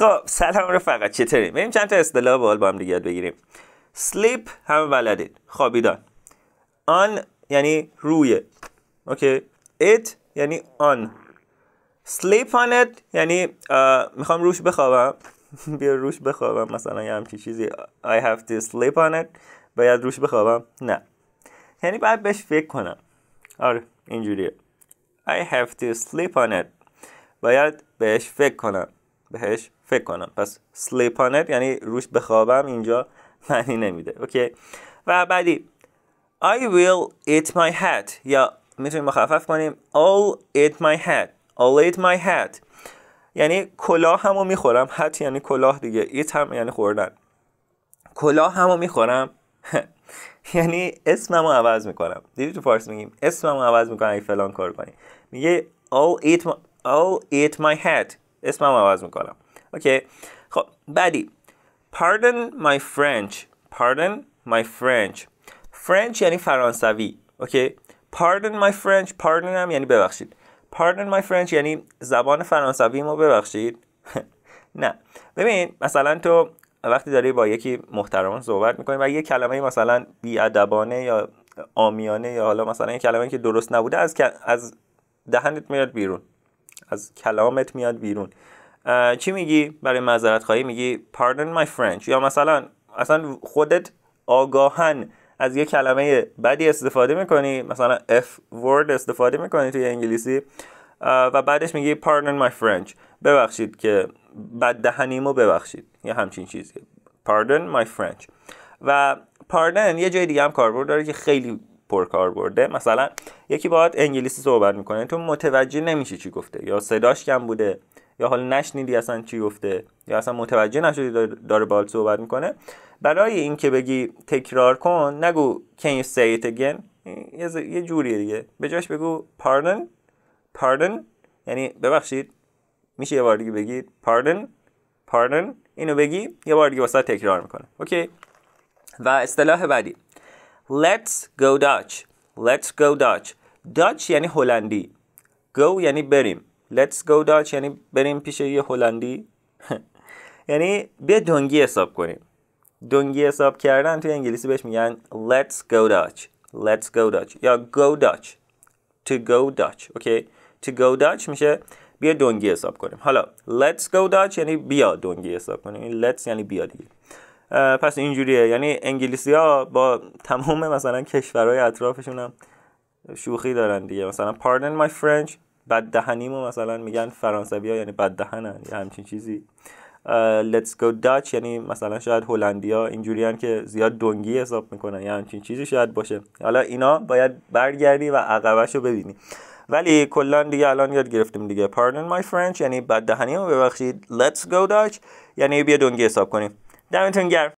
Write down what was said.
خب سلام رفقا، چطوری؟ بریم چند تا اصطلاح باحال با هم دیگه یاد بگیریم. sleep همه بلدید، خوابیدن. on یعنی روی، اوکی. it یعنی on. sleep on it یعنی میخوام روش بخوابم. بیا روش بخوابم، مثلا یه همچین چیزی. I have to sleep on it. باید روش بخوابم؟ نه، یعنی باید بهش فکر کنم. آره اینجوریه. I have to sleep on it. باید بهش فکر کنم. پس sleep on it یعنی روش بخوابم اینجا معنی نمیده. اوکی. و بعدی I will eat my hat، یا میتونیم مخفف کنیم I'll eat my hat. یعنی کلاه همو میخورم. hat یعنی کلاه دیگه. eat هم یعنی خوردن. کلاه همو میخورم یعنی اسممو عوض میکنم. دیدی تو فارسی میگیم اسممو عوض میکنم اگه فلان کار کنی. میگه I'll eat my hat. اسممو عوض میکنم. اوکی. خب بعدی pardon my French. French یعنی فرانسوی. اوکی. pardon my French. pardon هم یعنی ببخشید. pardon my French یعنی زبان فرانسوی ما ببخشید. نه ببین، مثلا تو وقتی داری با یکی محترمان صحبت میکنی و یه کلمه مثلا بی‌ادبانه یا عامیانه یا حالا مثلا یه کلمه که درست نبوده از دهنت میاد بیرون، از کلامت میاد بیرون، چی میگی؟ برای معذرت خواهی میگی pardon my French. یا مثلا اصلا خودت آگاهن از یه کلمه بدی استفاده میکنی، مثلا F word استفاده میکنی توی انگلیسی و بعدش میگی pardon my French. ببخشید که بد دهنیمو ببخشید، یا همچین چیزی. pardon my French. و pardon یه جای دیگه هم کاربرد داره که خیلی پر کاربرده. مثلا یکی باهات انگلیسی صحبت میکنه، تو متوجه نمیشی چی گفته، یا صداش کم بوده، یا حالا نشنیدی اصلا چی گفته، یا اصلا متوجه نشدی داره باهات صحبت میکنه. برای این که بگی تکرار کن، نگو can you say it again. یه جوریه دیگه. به جاش بگو pardon یعنی ببخشید. میشه یه بار دیگه بگید pardon. اینو بگی یه بار دیگه واسه تکرار میکنه. اوکی. و اصطلاح بعدی let's go Dutch یعنی هلندی. go یعنی بریم. let's go Dutch یعنی بریم پیش یه هلندی. یعنی بیا دنگی حساب کنیم. دنگی حساب کردن توی انگلیسی بهش میگن let's go Dutch یا go Dutch. to go Dutch. اوکی. to go Dutch میشه بیا دنگی حساب کنیم. حالا let's go Dutch یعنی بیا دنگی حساب کنیم. let's یعنی بیا دیگه. پس اینجوریه. یعنی انگلیسی ها با تمام مثلا کشورهای اطرافشون هم شوخی دارن دیگه. مثلا pardon my French، بد دهنیمو مثلا میگن فرانسوی ها، یعنی بد دهنن یا همچین چیزی. let's go Dutch یعنی مثلا شاید هلندیا اینجوری هن که زیاد دنگی حساب میکنن یا همچین چیزی شاید باشه. حالا اینا باید برگردی و عقبشو ببینی، ولی کلا دیگه الان یاد گرفتیم دیگه. pardon my French یعنی بد دهنیمو ببخشید. let's go Dutch یعنی بیا دنگی حساب کنیم. دمتون گرم.